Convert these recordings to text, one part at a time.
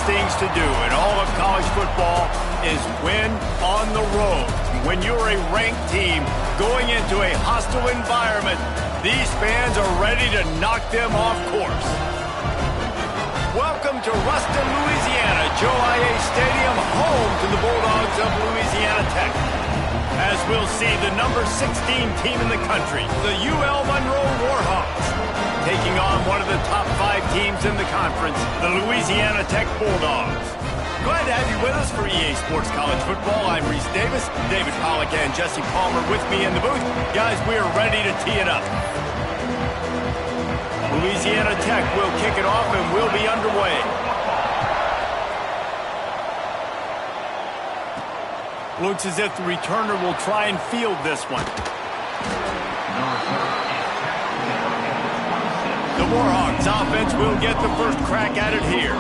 things to do in all of college football is win on the road. When you're a ranked team going into a hostile environment, these fans are ready to knock them off course. Welcome to Ruston, Louisiana, Joe I.A. Stadium, home to the Bulldogs of Louisiana Tech. As we'll see the number 16 team in the country, the UL Monroe Warhawks, taking on one of the top 5 teams in the conference, the Louisiana Tech Bulldogs. Glad to have you with us for EA Sports College Football. I'm Reese Davis, David Pollack and Jesse Palmer with me in the booth. Guys, we are ready to tee it up. Louisiana Tech will kick it off and we'll be underway. Looks as if the returner will try and field this one. The Warhawks offense will get the first crack at it here.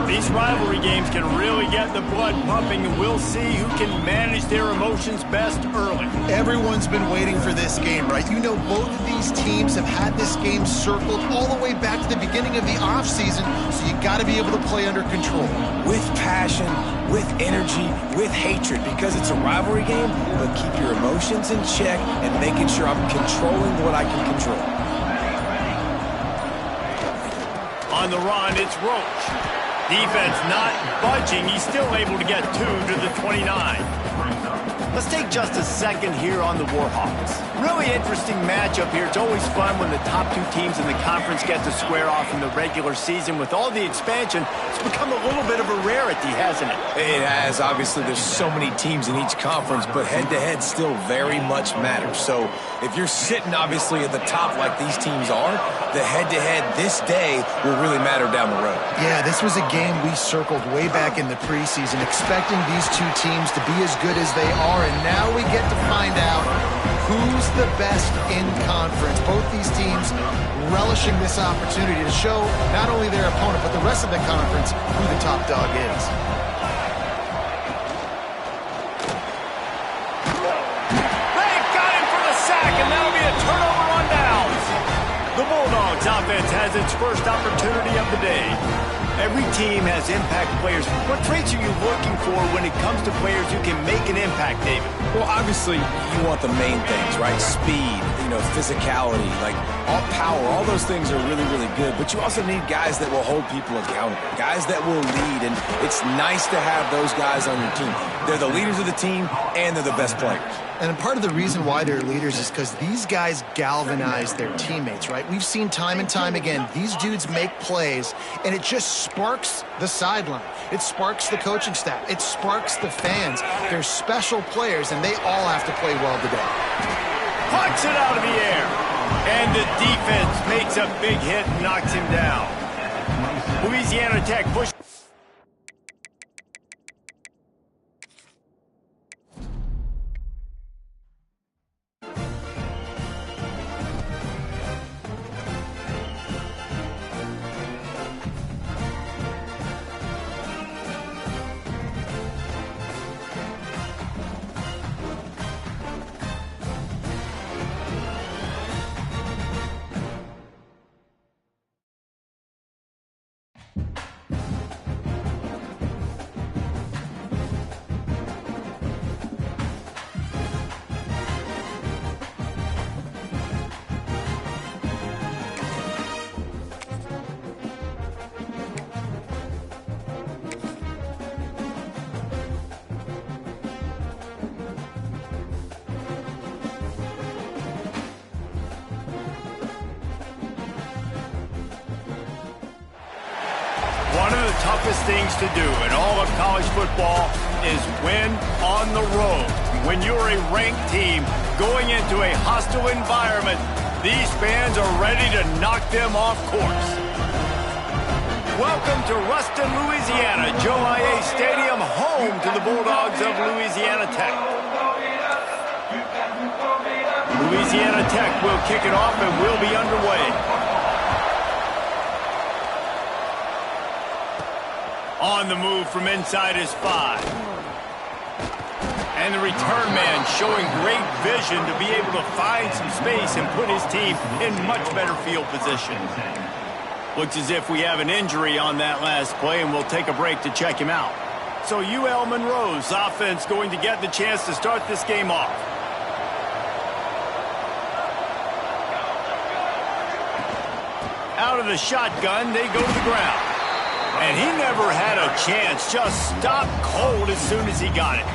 These rivalry games can really get the blood pumping, and we'll see who can manage their emotions best early. Everyone's been waiting for this game, right? You know, both of these teams have had this game circled all the way back to the beginning of the offseason, so you got to be able to play under control. With passion, with energy, with hatred, because it's a rivalry game, but keep your emotions in check and making sure I'm controlling what I can control. On the run, it's Roach. Defense not budging. He's still able to get 2 to the 29. Let's take just a second here on the Warhawks. Really interesting matchup here. It's always fun when the top 2 teams in the conference get to square off in the regular season. With all the expansion, it's become a little bit of a rarity, hasn't it? It has. Obviously, there's so many teams in each conference, but head-to-head still very much matters. So if you're sitting, obviously, at the top like these teams are, the head-to-head this day will really matter down the road. Yeah, this was a game we circled way back in the preseason, expecting these 2 teams to be as good as they are, and now we get to find out who's the best in conference. Both these teams relishing this opportunity to show not only their opponent, but the rest of the conference who the top dog is. They've got him for the sack, and that'll be a turnover on downs. The Bulldogs offense has its first opportunity of the day. Every team has impact players. What traits are you looking for when it comes to players who can make an impact, David? Well, obviously, you want the main things, right? Speed, physicality, like all power, all those things are really, really good. But you also need guys that will hold people accountable, guys that will lead. And it's nice to have those guys on your team. They're the leaders of the team, and they're the best players. And part of the reason why they're leaders is because these guys galvanize their teammates, right? We've seen time and time again, these dudes make plays, and it just sparks the sideline. It sparks the coaching staff. It sparks the fans. They're special players, and they all have to play well today. Pucks it out of the air. And the defense makes a big hit and knocks him down. Louisiana Tech push. One of the toughest things to do in all of college football is win on the road. When you're a ranked team going into a hostile environment, these fans are ready to knock them off course. Welcome to Ruston, Louisiana, Joe I.A. Stadium, home to the Bulldogs of Louisiana Tech. Louisiana Tech will kick it off and we'll be underway. On the move from inside is 5. And the return man showing great vision to be able to find some space and put his team in much better field position. Looks as if we have an injury on that last play, and we'll take a break to check him out. So UL Monroe's offense going to get the chance to start this game off. Out of the shotgun, they go to the ground. And he never had a chance, just stopped cold as soon as he got it.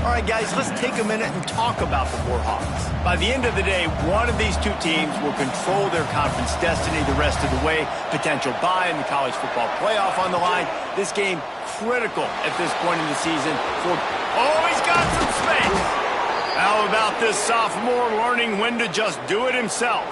All right, guys, let's take a minute and talk about the Warhawks. By the end of the day, one of these two teams will control their conference destiny the rest of the way. Potential bye in the college football playoff on the line. This game critical at this point in the season. Oh, he's got some space. How about this sophomore learning when to just do it himself?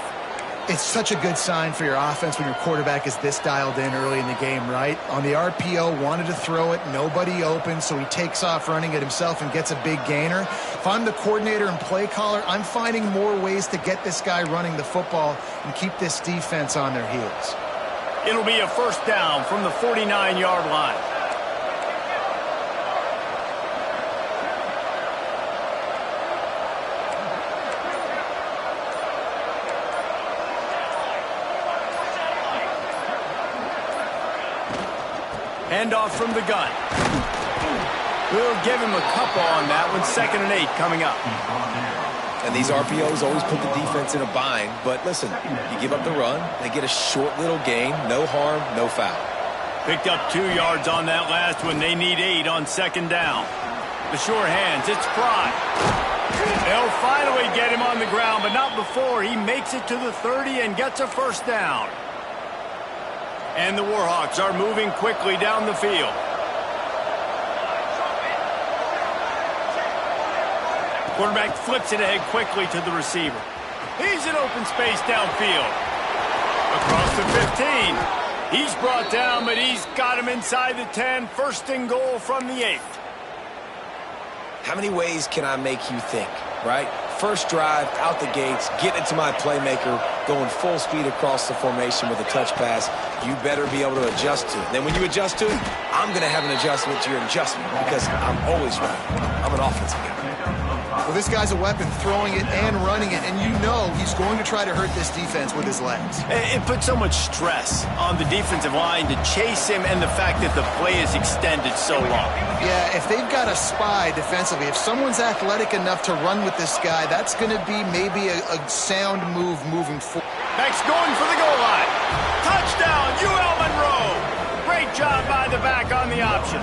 It's such a good sign for your offense when your quarterback is this dialed in early in the game, right? On the RPO, wanted to throw it, nobody open, so he takes off running it himself and gets a big gainer. If I'm the coordinator and play caller, I'm finding more ways to get this guy running the football and keep this defense on their heels. It'll be a first down from the 49-yard line. Handoff from the gun. We'll give him a couple on that one. 2nd and 8 coming up. And these RPOs always put the defense in a bind. But listen, you give up the run, they get a short little gain. No harm, no foul. Picked up 2 yards on that last one. They need 8 on 2nd down. The sure hands, it's Fry. They'll finally get him on the ground, but not before he makes it to the 30 and gets a first down. And the Warhawks are moving quickly down the field. Quarterback flips it ahead quickly to the receiver. He's in open space downfield. Across the 15. He's brought down, but he's got him inside the 10. 1st and goal from the 8. How many ways can I make you think, right? First drive, out the gates, get it to my playmaker, going full speed across the formation with a touch pass. You better be able to adjust to it. Then when you adjust to it, I'm going to have an adjustment to your adjustment because I'm always right. I'm an offensive guy. Well, this guy's a weapon, throwing it and running it, and you know he's going to try to hurt this defense with his legs. It puts so much stress on the defensive line to chase him and the fact that the play is extended so long. Yeah, if they've got a spy defensively, if someone's athletic enough to run with this guy, that's going to be maybe a sound move moving forward. Back's going for the goal line. Touchdown, UL Monroe. Great job by the back on the option.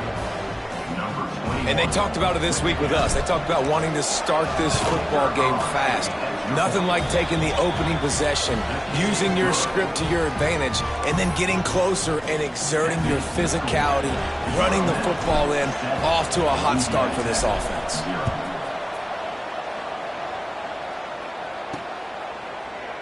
And they talked about it this week with us. They talked about wanting to start this football game fast. Nothing like taking the opening possession, using your script to your advantage, and then getting closer and exerting your physicality, running the football in, off to a hot start for this offense.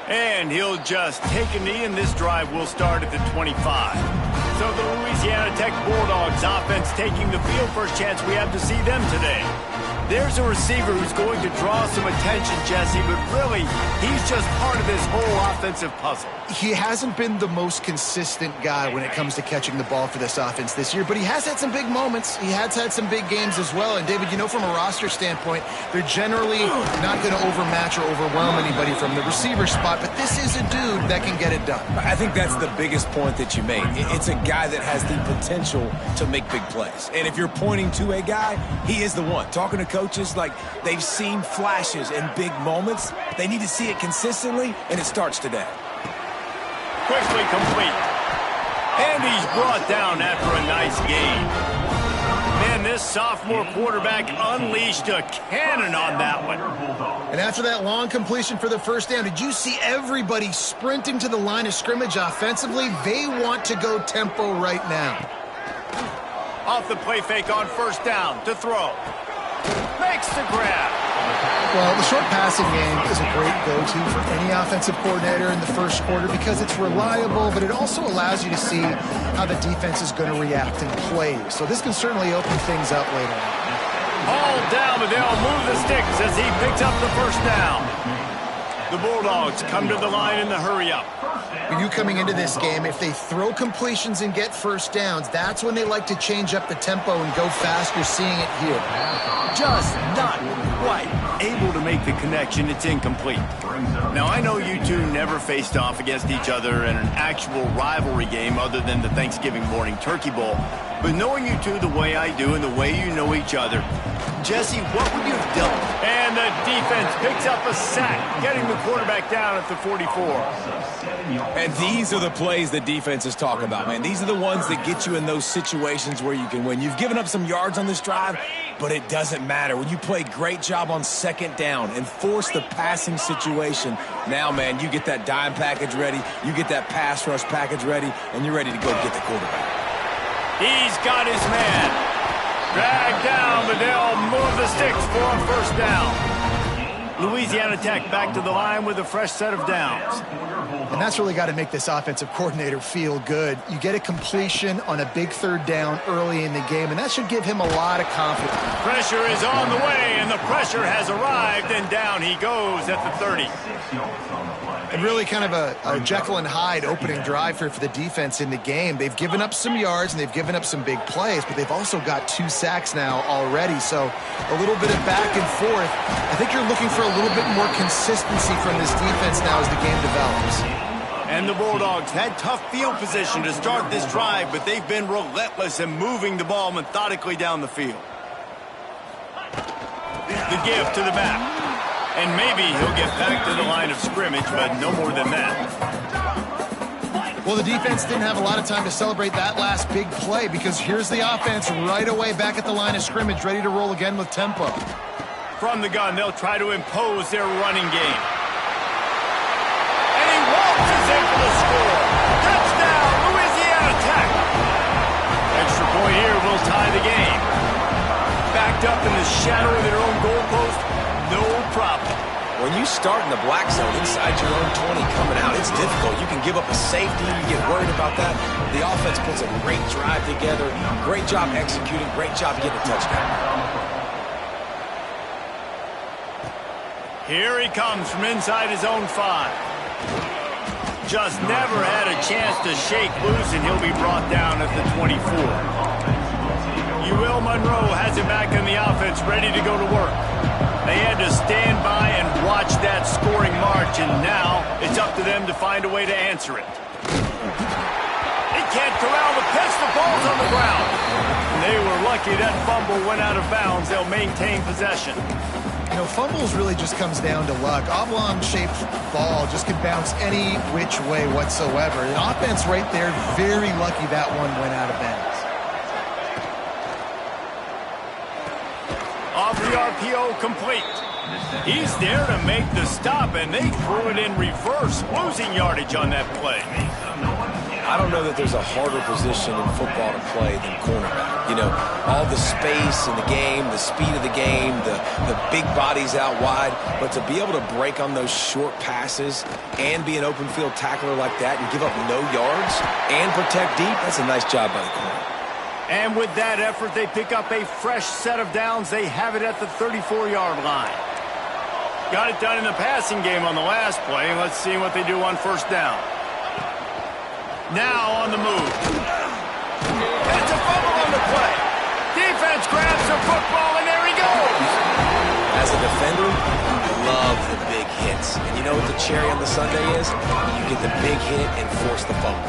And he'll just take a knee, and this drive will start at the 25. So the Louisiana Tech Bulldogs offense taking the field. First chance we have to see them today. There's a receiver who's going to draw some attention, Jesse, but really, he's just part of this whole offensive puzzle. He hasn't been the most consistent guy when it comes to catching the ball for this offense this year, but he has had some big moments. He has had some big games as well. And, David, you know, from a roster standpoint, they're generally not going to overmatch or overwhelm anybody from the receiver spot, but this is a dude that can get it done. I think that's the biggest point that you made. It's a guy that has the potential to make big plays. And if you're pointing to a guy, he is the one. Talking to coaches, like, they've seen flashes and big moments. They need to see it consistently, and it starts today. Quickly complete. And he's brought down after a nice gain. Man, this sophomore quarterback unleashed a cannon on that one. And after that long completion for the first down, did you see everybody sprinting to the line of scrimmage offensively? They want to go tempo right now. Off the play fake on first down to throw. Makes the grab. Well, the short passing game is a great go-to for any offensive coordinator in the first quarter because it's reliable, but it also allows you to see how the defense is going to react and play. So this can certainly open things up later on. All down, but they'll move the sticks as he picks up the first down. The Bulldogs come to the line in the hurry-up. For you coming into this game, if they throw completions and get first downs, that's when they like to change up the tempo and go fast. You're seeing it here. Just not quite. able to make the connection. It's incomplete. Now, I know you two never faced off against each other in an actual rivalry game other than the Thanksgiving morning turkey bowl. But knowing you two the way I do and the way you know each other, Jesse, what would you have done? And the defense picks up a sack, getting the quarterback down at the 44. And these are the plays that defenses talk about, man. These are the ones that get you in those situations where you can win. You've given up some yards on this drive, but it doesn't matter. When you play great job on second down and force the passing situation, now, man, you get that dime package ready, you get that pass rush package ready, and you're ready to go get the quarterback. He's got his man. Dragged down, but they'll move the sticks for a first down. Louisiana Tech back to the line with a fresh set of downs. And that's really got to make this offensive coordinator feel good. You get a completion on a big third down early in the game, and that should give him a lot of confidence. Pressure is on the way, and the pressure has arrived, and down he goes at the 30. And really kind of a Jekyll and Hyde opening drive for the defense in the game. They've given up some yards, and they've given up some big plays, but they've also got 2 sacks now already. So a little bit of back and forth. I think you're looking for a little bit more consistency from this defense now as the game develops. And the Bulldogs had tough field position to start this drive, but they've been relentless in moving the ball methodically down the field. The give to the back. And maybe he'll get back to the line of scrimmage, but no more than that. Well, the defense didn't have a lot of time to celebrate that last big play because here's the offense right away back at the line of scrimmage, ready to roll again with tempo. From the gun, they'll try to impose their running game. And he waltzes in for the score. Touchdown, Louisiana Tech. Extra point here will tie the game. Backed up in the shadow of their own goalpost, no problem. When you start in the black zone inside your own 20 coming out, it's difficult. You can give up a safety. You get worried about that. The offense puts a great drive together. Great job executing. Great job getting a touchdown. Here he comes from inside his own 5. Just never had a chance to shake loose, and he'll be brought down at the 24. UL Monroe has it back in the offense, ready to go to work. They had to stand by and watch that scoring march, and now it's up to them to find a way to answer it. He can't corral the pitch. The ball's on the ground. And they were lucky that fumble went out of bounds. They'll maintain possession. You know, fumbles really just comes down to luck. Oblong-shaped ball just can bounce any which way whatsoever. The offense right there, very lucky that one went out of bounds. Off the RPO, complete. He's there to make the stop, and they threw it in reverse, losing yardage on that play. I don't know that there's a harder position in football to play than cornerback. You know, all the space in the game, the speed of the game, the big bodies out wide, but to be able to break on those short passes and be an open field tackler like that and give up no yards and protect deep, that's a nice job by the corner. And with that effort, they pick up a fresh set of downs. They have it at the 34-yard line. Got it done in the passing game on the last play. Let's see what they do on first down. Now on the move. It's a fumble on the play. Defense grabs the football, and there he goes. As a defender, I love the big hits. And you know what the cherry on the sundae is? You get the big hit and force the fumble.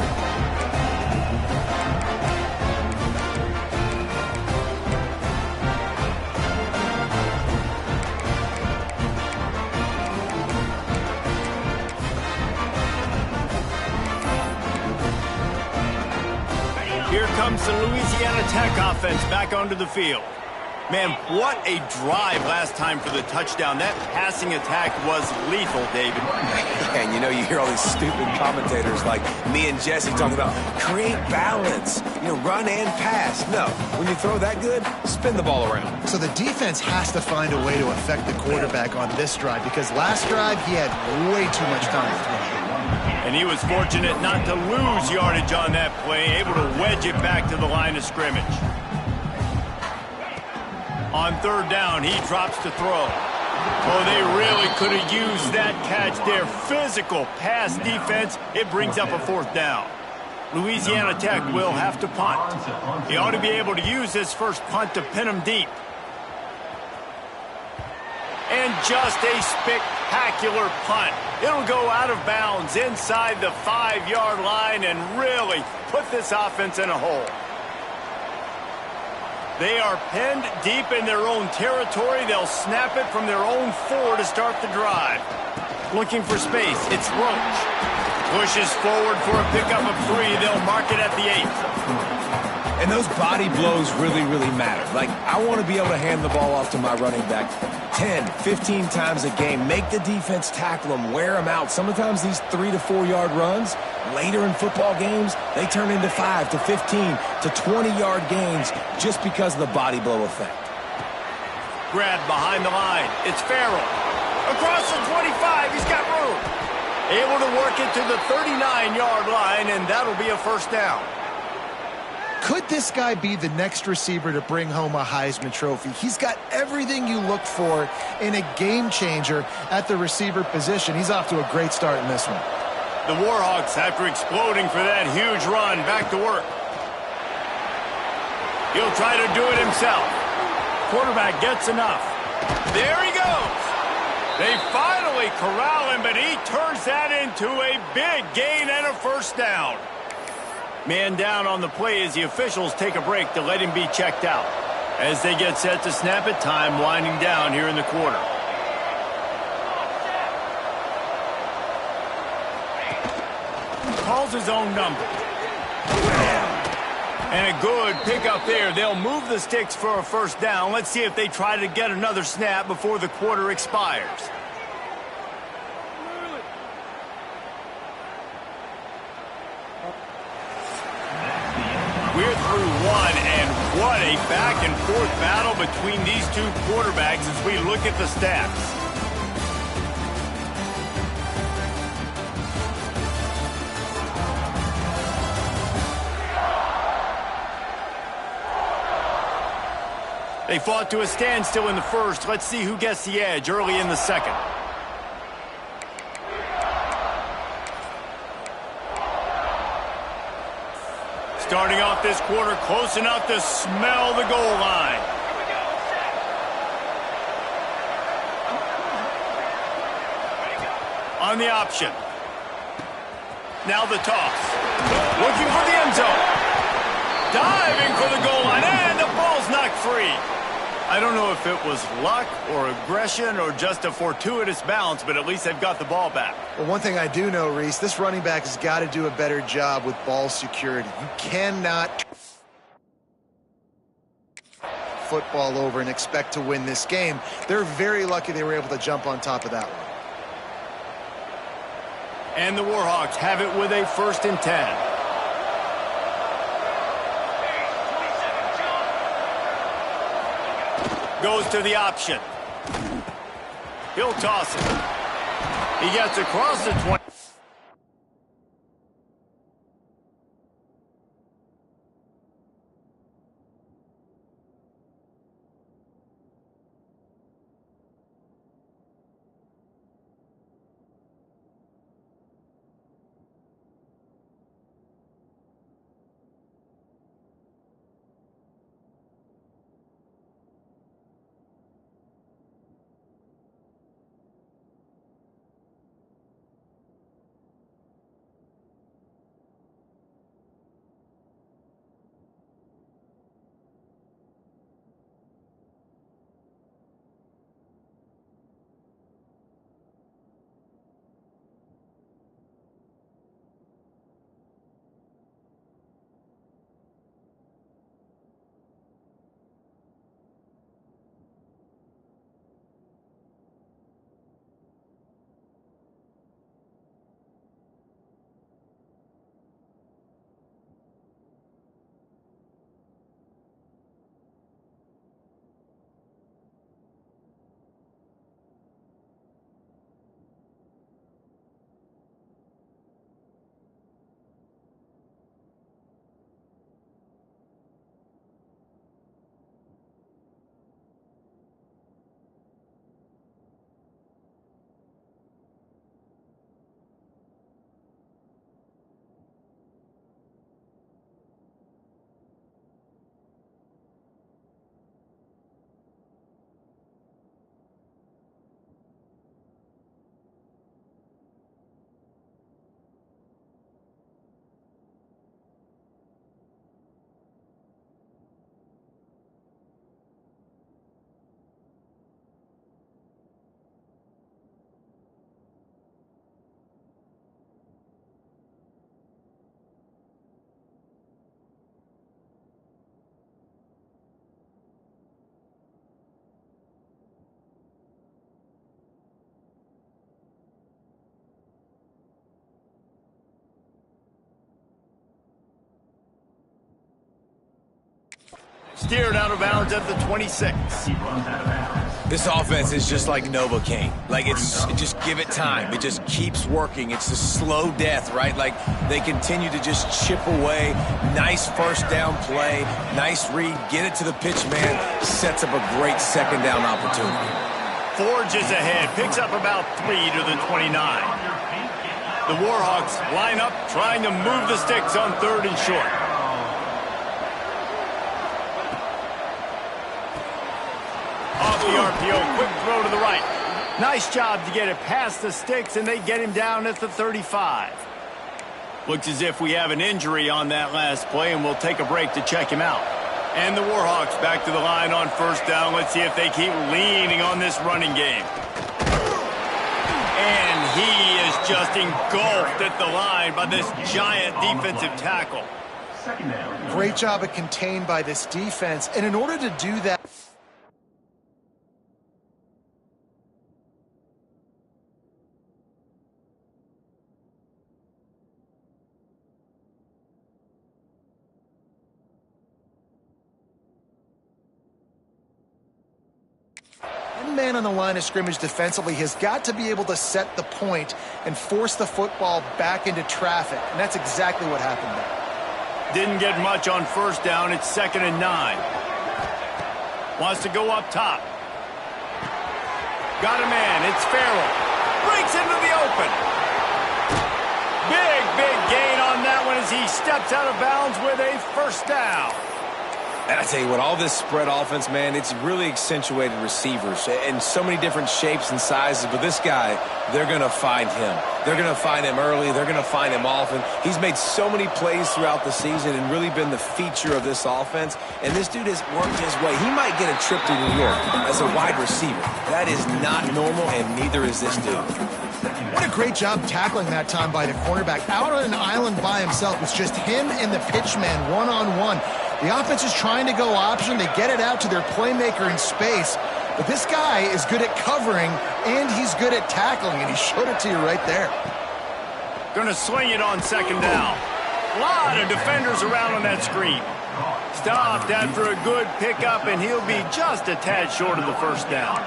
Here comes the Louisiana Tech offense back onto the field. Man, what a drive last time for the touchdown. That passing attack was lethal, David. And you know, you hear all these stupid commentators like me and Jesse talking about create balance, you know, run and pass. No, when you throw that good, spin the ball around. So the defense has to find a way to affect the quarterback on this drive because last drive he had way too much time to throw. And he was fortunate not to lose yardage on that play, able to wedge it back to the line of scrimmage. On third down, he drops to throw. Oh, they really could have used that catch there. Physical pass defense. It brings up a fourth down. Louisiana Tech will have to punt. He ought to be able to use this first punt to pin him deep. And And just a spectacular punt. It'll go out of bounds inside the 5-yard line and really put this offense in a hole. They are pinned deep in their own territory. They'll snap it from their own 4 to start the drive. Looking for space. It's Roach. Pushes forward for a pickup of 3. They'll mark it at the 8. And those body blows really, really matter. Like, I want to be able to hand the ball off to my running back 10, 15 times a game. Make the defense tackle them, wear them out. Sometimes these 3 to 4 yard runs, later in football games, they turn into 5 to 15 to 20-yard gains just because of the body blow effect. Grab behind the line. It's Farrell. Across the 25, he's got room. Able to work it to the 39-yard line, and that'll be a first down. Could this guy be the next receiver to bring home a Heisman Trophy? He's got everything you look for in a game changer at the receiver position. He's off to a great start in this one. The Warhawks, after exploding for that huge run, back to work. He'll try to do it himself. Quarterback gets enough. There he goes. They finally corral him, but he turns that into a big gain and a first down. Man down on the play as the officials take a break to let him be checked out. As they get set to snap it, time winding down here in the quarter. Calls his own number. And a good pickup there. They'll move the sticks for a first down. Let's see if they try to get another snap before the quarter expires. We're through one, and what a back-and-forth battle between these two quarterbacks as we look at the stats. They fought to a standstill in the first. Let's see who gets the edge early in the second. Starting off this quarter close enough to smell the goal line. On the option. Now the toss. Looking for the end zone. Diving for the goal line, and the ball's knocked free. I don't know if it was luck or aggression or just a fortuitous bounce, but at least they've got the ball back. Well, one thing I do know, Reese, this running back has got to do a better job with ball security. You cannot football over and expect to win this game. They're very lucky they were able to jump on top of that one. And the Warhawks have it with a 1st and 10. Goes to the option. He'll toss it. He gets across the 20. steered out of bounds at the 26. This offense is just like Novocaine. Like, just give it time. It just keeps working. It's a slow death, right? Like, they continue to just chip away. Nice first down play. Nice read. Get it to the pitch man. Sets up a great second down opportunity. Forges ahead. Picks up about 3 to the 29. The Warhawks line up, trying to move the sticks on 3rd and short. Off the RPO, quick throw to the right. Nice job to get it past the sticks, and they get him down at the 35. Looks as if we have an injury on that last play, and we'll take a break to check him out. And the Warhawks back to the line on 1st down. Let's see if they keep leaning on this running game. And he is just engulfed at the line by this giant defensive tackle. Great job of contained by this defense, and in order to do that, man on the line of scrimmage defensively has got to be able to set the point and force the football back into traffic, and that's exactly what happened there. Didn't get much on 1st down. It's 2nd and 9. Wants to go up top. Got a man. It's Farrell. Breaks into the open. Big gain on that one as he steps out of bounds with a 1st down. And I tell you what, all this spread offense, man, it's really accentuated receivers in so many different shapes and sizes. But this guy, they're going to find him. They're going to find him early. They're going to find him often. He's made so many plays throughout the season and really been the feature of this offense. And this dude has worked his way. He might get a trip to New York as a wide receiver. That is not normal, and neither is this dude. What a great job tackling that time by the cornerback. Out on an island by himself. It's just him and the pitchman one-on-one. The offense is trying to go option. They get it out to their playmaker in space. But this guy is good at covering, and he's good at tackling, and he showed it to you right there. Going to swing it on 2nd down. A lot of defenders around on that screen. Stopped after a good pickup, and he'll be just a tad short of the 1st down.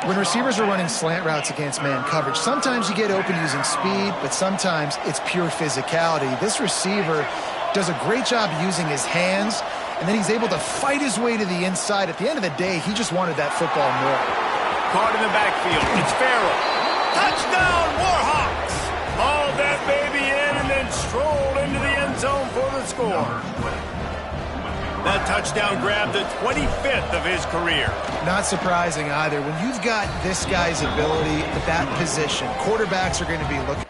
When receivers are running slant routes against man coverage, sometimes you get open using speed, but sometimes it's pure physicality. This receiver does a great job using his hands, and then he's able to fight his way to the inside. At the end of the day, he just wanted that football more. Caught in the backfield. It's Farrell. Touchdown, Warhawks! Hauled that baby in and then strolled into the end zone for the score. That touchdown grabbed the 25th of his career. Not surprising either. When you've got this guy's ability at that position, quarterbacks are going to be looking.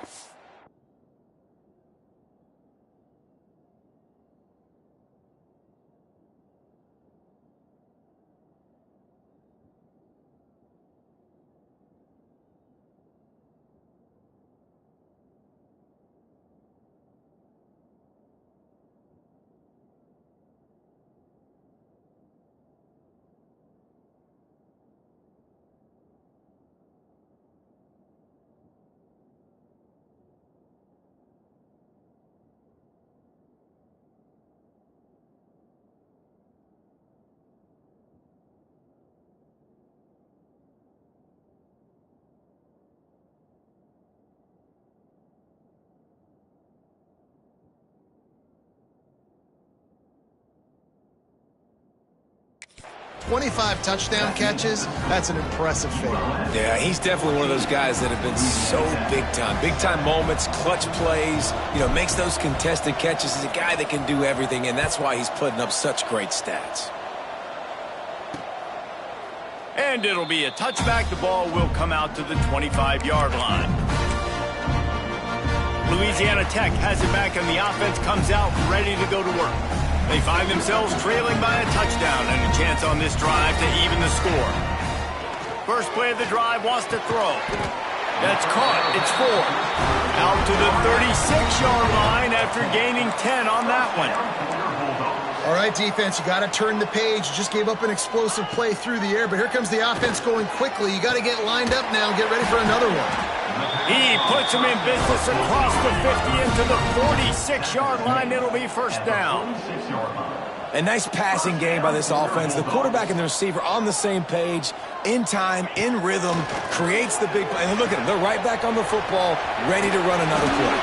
.25 touchdown catches, that's an impressive figure. Yeah, he's definitely one of those guys that have been so big time. Big time moments, clutch plays, makes those contested catches. He's a guy that can do everything, and that's why he's putting up such great stats. And it'll be a touchback. The ball will come out to the 25-yard line. Louisiana Tech has it back, and the offense comes out ready to go to work. They find themselves trailing by a touchdown and a chance on this drive to even the score. First play of the drive, wants to throw. That's caught. It's 4. Out to the 36-yard line after gaining 10 on that one. All right, defense, you got to turn the page. You just gave up an explosive play through the air, but here comes the offense going quickly. You got to get lined up now and get ready for another one. He puts him in business across the 50 into the 46-yard line. It'll be 1st down. A nice passing game by this offense. The quarterback and the receiver on the same page, in time, in rhythm, creates the big play. And look at them. They're right back on the football, ready to run another play.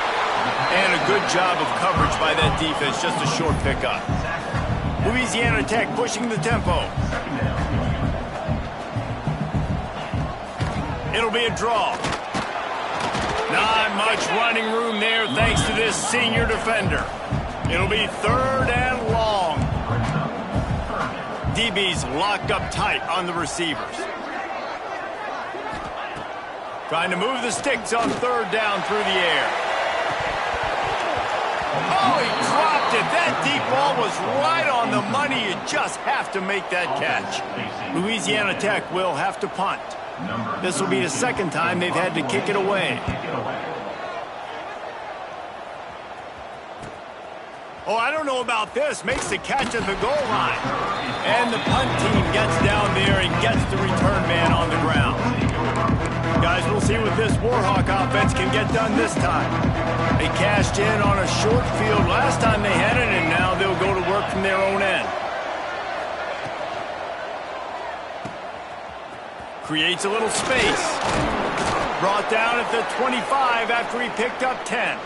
And a good job of coverage by that defense. Just a short pickup. Louisiana Tech pushing the tempo. It'll be a draw. Not much running room there thanks to this senior defender. It'll be 3rd and long. DB's locked up tight on the receivers. Trying to move the sticks on 3rd down through the air. Oh, he dropped it. That deep ball was right on the money. You just have to make that catch. Louisiana Tech will have to punt. This will be the 2nd time they've had to kick it away. Oh, I don't know about this. Makes the catch at the goal line. And the punt team gets down there and gets the return man on the ground. Guys, we'll see what this Warhawk offense can get done this time. They cashed in on a short field last time they had it, and now they'll go to work from their own end. Creates a little space. Brought down at the 25 after he picked up 10.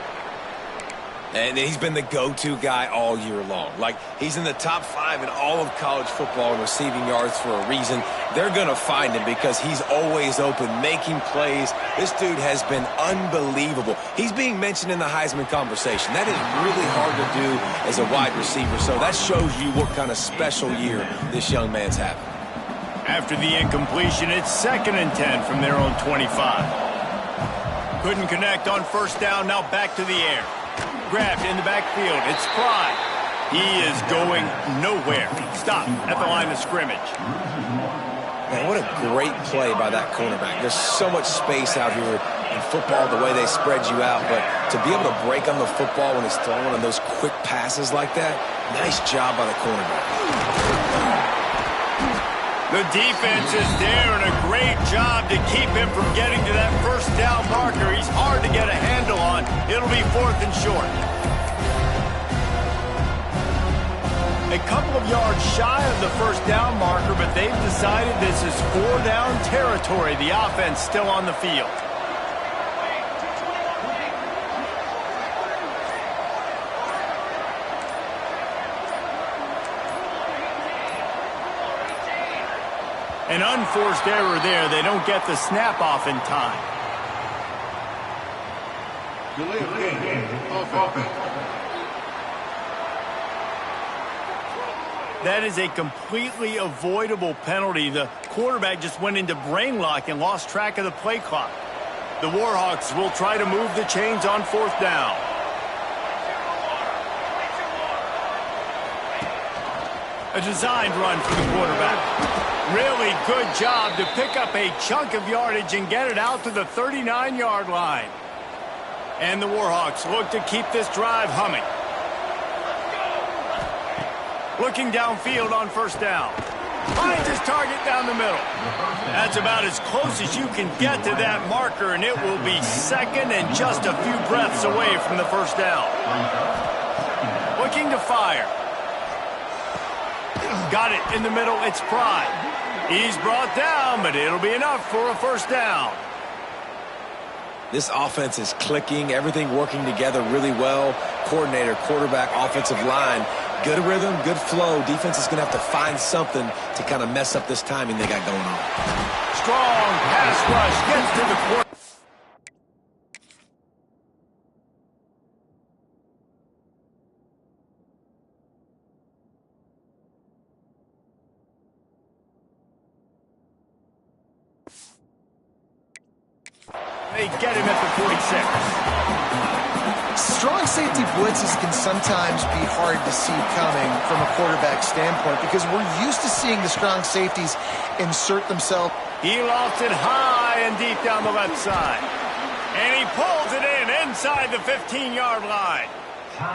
And he's been the go-to guy all year long. Like, he's in the top 5 in all of college football in receiving yards for a reason. They're going to find him because he's always open, making plays. This dude has been unbelievable. He's being mentioned in the Heisman conversation. That is really hard to do as a wide receiver. So that shows you what kind of special year this young man's having. After the incompletion, it's 2nd and 10 from their own 25. Couldn't connect on 1st down, now back to the air. Grabbed in the backfield. It's Fry. He is going nowhere. Stop at the line of scrimmage. Man, what a great play by that cornerback. There's so much space out here in football, the way they spread you out, but to be able to break on the football when it's thrown on those quick passes like that, nice job by the cornerback. The defense is there, and a great job to keep him from getting to that 1st down marker. He's hard to get a handle on. It'll be 4th and short. A couple of yards shy of the 1st down marker, but they've decided this is 4-down territory. The offense still on the field. An unforced error there. They don't get the snap off in time. That is a completely avoidable penalty. The quarterback just went into brain lock and lost track of the play clock. The Warhawks will try to move the chains on 4th down. A designed run for the quarterback. Really good job to pick up a chunk of yardage and get it out to the 39-yard line. And the Warhawks look to keep this drive humming. Looking downfield on 1st down. Finds his target down the middle. That's about as close as you can get to that marker, and it will be 2nd and just a few breaths away from the 1st down. Looking to fire. Got it in the middle. It's Pride. He's brought down, but it'll be enough for a 1st down. This offense is clicking, everything working together really well. Coordinator, quarterback, offensive line. Good rhythm, good flow. Defense is going to have to find something to kind of mess up this timing they got going on. Strong pass rush gets to the quarterback. They get him at the 46. Strong safety blitzes can sometimes be hard to see coming from a quarterback standpoint because we're used to seeing the strong safeties insert themselves. He lofts it high and deep down the left side. And he pulls it in inside the 15-yard line.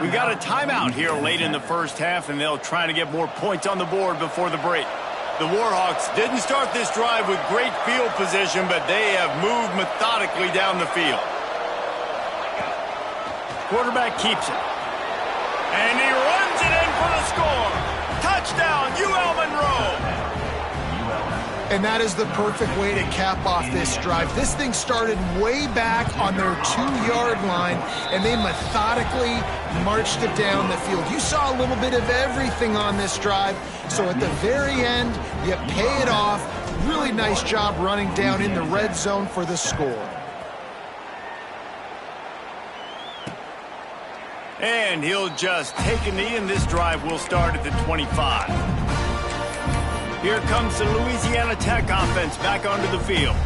We got a timeout here late in the 1st half, and they'll try to get more points on the board before the break. The Warhawks didn't start this drive with great field position, but they have moved methodically down the field. Quarterback keeps it. And he runs it in for the score. Touchdown, UL Monroe! And that is the perfect way to cap off this drive. This thing started way back on their 2-yard line, and they methodically marched it down the field. You saw a little bit of everything on this drive, so at the very end, you pay it off. Really nice job running down in the red zone for the score. And he'll just take a knee, and this drive will start at the 25. Here comes the Louisiana Tech offense back onto the field.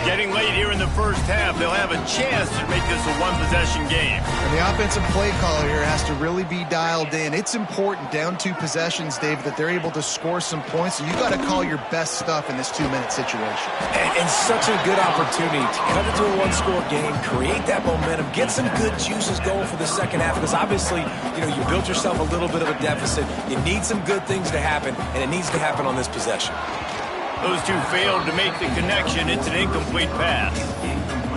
Getting late here in the first half, they'll have a chance to make this a one-possession game. And the offensive play caller here has to really be dialed in. It's important, down 2 possessions, Dave, that they're able to score some points. So you got to call your best stuff in this 2-minute situation. And such a good opportunity to cut it to a 1-score game, create that momentum, get some good juices going for the second half. Because obviously, you built yourself a little bit of a deficit. You need some good things to happen, and it needs to happen on this possession. Those two failed to make the connection. It's an incomplete pass.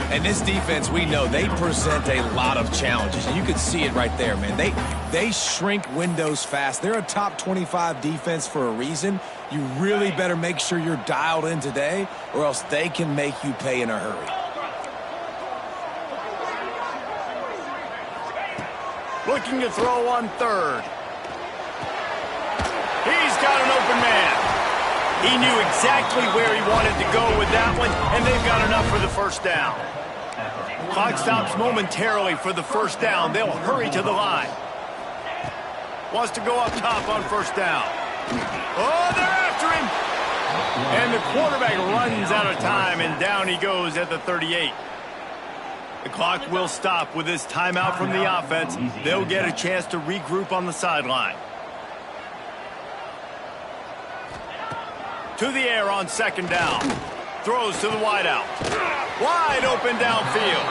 And this defense, we know, they present a lot of challenges. And you can see it right there, man. They shrink windows fast. They're a top 25 defense for a reason. You really better make sure you're dialed in today, or else they can make you pay in a hurry. Looking to throw on 3rd. He's got an open man. He knew exactly where he wanted to go with that one, and they've got enough for the first down. Clock stops momentarily for the first down. They'll hurry to the line. Wants to go up top on first down. Oh, they're after him! And the quarterback runs out of time, and down he goes at the 38. The clock will stop with this timeout from the offense. They'll get a chance to regroup on the sideline. To the air on 2nd down. Throws to the wideout. Wide open downfield.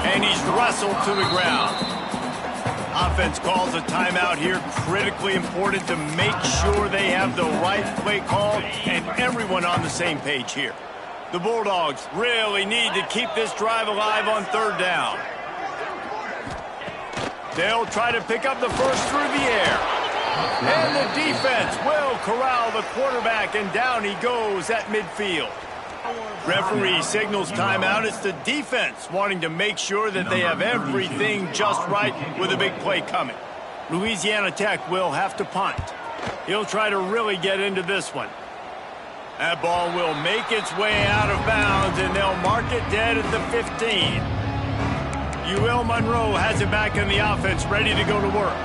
And he's wrestled to the ground. Offense calls a timeout here. Critically important to make sure they have the right play call and everyone on the same page here. The Bulldogs really need to keep this drive alive on 3rd down. They'll try to pick up the first through the air. And the defense will corral the quarterback, and down he goes at midfield. Referee signals timeout. It's the defense wanting to make sure that they have everything just right with a big play coming. Louisiana Tech will have to punt. He'll try to really get into this one. That ball will make its way out of bounds, and they'll mark it dead at the 15. UL Monroe has it back in the offense, ready to go to work.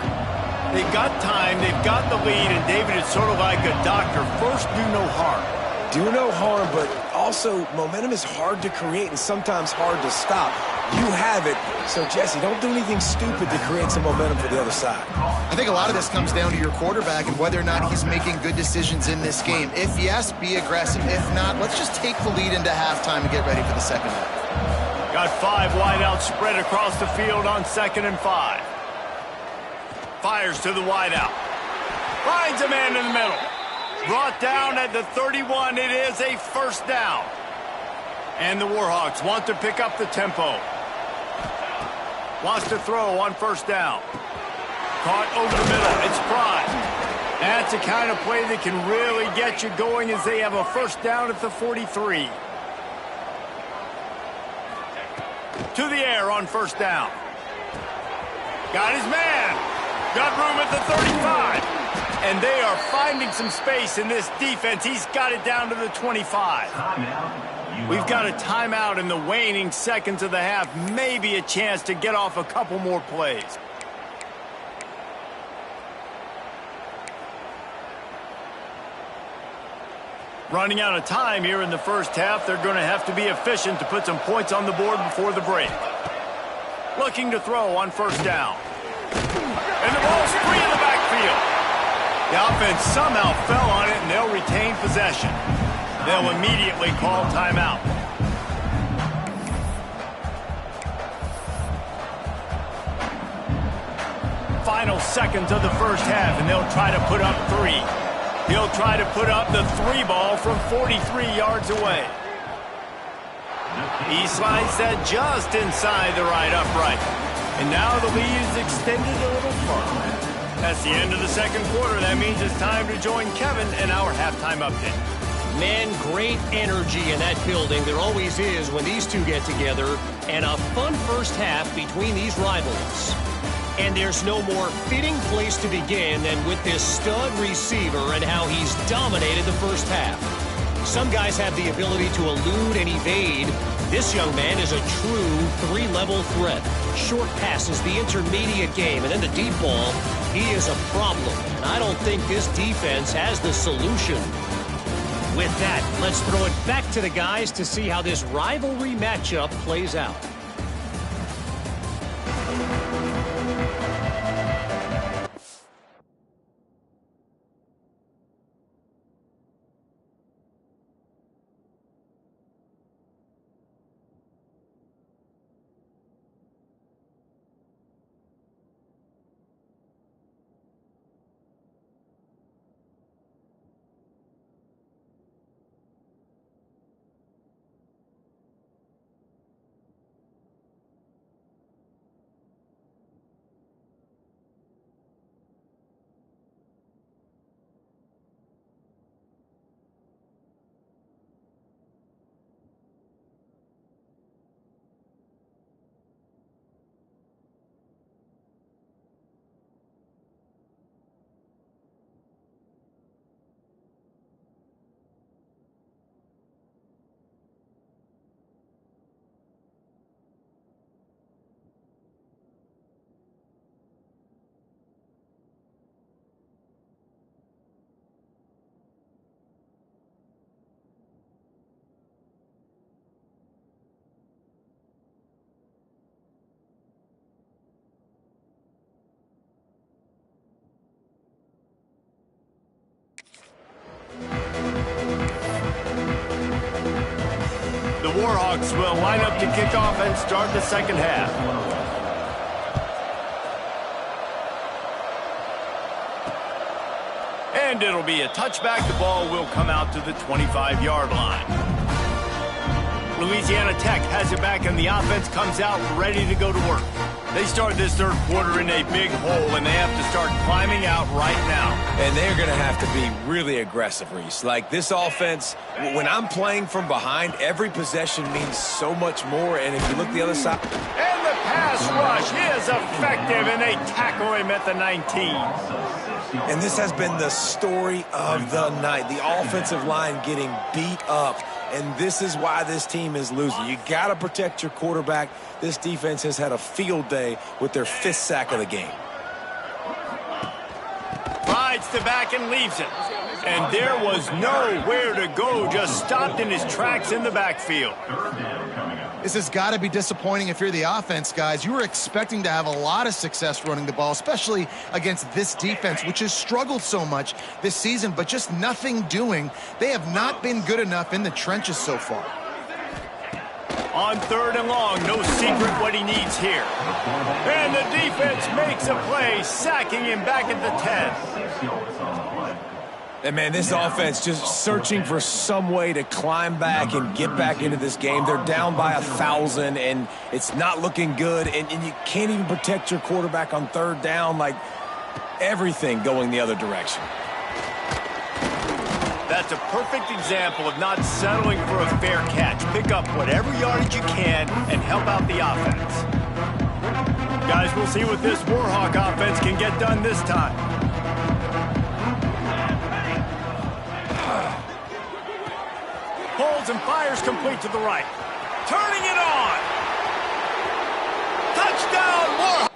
They've got time, they've got the lead, and David, it's sort of like a doctor. First, do no harm. Do no harm, but also momentum is hard to create and sometimes hard to stop. You have it, so Jesse, don't do anything stupid to create some momentum for the other side. I think a lot of this comes down to your quarterback and whether or not he's making good decisions in this game. If yes, be aggressive. If not, let's just take the lead into halftime and get ready for the second half. Got 5 wideouts spread across the field on 2nd and 5. Fires to the wideout. Finds a man in the middle. Brought down at the 31. It is a first down. And the Warhawks want to pick up the tempo. Wants to throw on first down. Caught over the middle. It's Pride. That's the kind of play that can really get you going as they have a first down at the 43. To the air on first down. Got his man. Got room at the 35. And they are finding some space in this defense. He's got it down to the 25. We've got a timeout in the waning seconds of the half. Maybe a chance to get off a couple more plays. Running out of time here in the first half. They're going to have to be efficient to put some points on the board before the break. Looking to throw on first down. And the ball's free in the backfield. The offense somehow fell on it, and they'll retain possession. They'll immediately call timeout. Final seconds of the first half, and they'll try to put up 3. He'll try to put up the 3 ball from 43 yards away. He slides that just inside the right upright. And now the lead is extended a little further. That's the end of the second quarter. That means it's time to join Kevin in our halftime update. Man, great energy in that building. There always is when these two get together. And a fun first half between these rivals. And there's no more fitting place to begin than with this stud receiver and how he's dominated the first half. Some guys have the ability to elude and evade. This young man is a true three-level threat. Short passes, the intermediate game, and then the deep ball. He is a problem, and I don't think this defense has the solution. With that, let's throw it back to the guys to see how this rivalry matchup plays out. The Warhawks will line up to kick off and start the second half. And it'll be a touchback. The ball will come out to the 25-yard line. Louisiana Tech has it back, and the offense comes out ready to go to work. They start this third quarter in a big hole, and they have to start climbing out right now. And they're going to have to be really aggressive, Reese. Like, this offense, when I'm playing from behind, every possession means so much more. And if you look the other side. And the pass rush is effective, and they tackle him at the 19. And this has been the story of the night. The offensive line getting beat up. And this is why this team is losing. You got to protect your quarterback. This defense has had a field day with their 5th sack of the game. Rides to back and leaves it. And there was nowhere to go, just stopped in his tracks in the backfield. This has got to be disappointing if you're the offense, guys. You were expecting to have a lot of success running the ball, especially against this defense, which has struggled so much this season, but just nothing doing. They have not been good enough in the trenches so far. On 3rd and long, no secret what he needs here. And the defense makes a play, sacking him back at the 10. And, man, this offense just searching for some way to climb back and get back into this game. They're down by 1,000, and it's not looking good. And you can't even protect your quarterback on 3rd down. Like, everything going the other direction. That's a perfect example of not settling for a fair catch. Pick up whatever yardage you can and help out the offense. Guys, we'll see what this Warhawk offense can get done this time. Holds and fires complete to the right. Turning it on. Touchdown, Warhawks!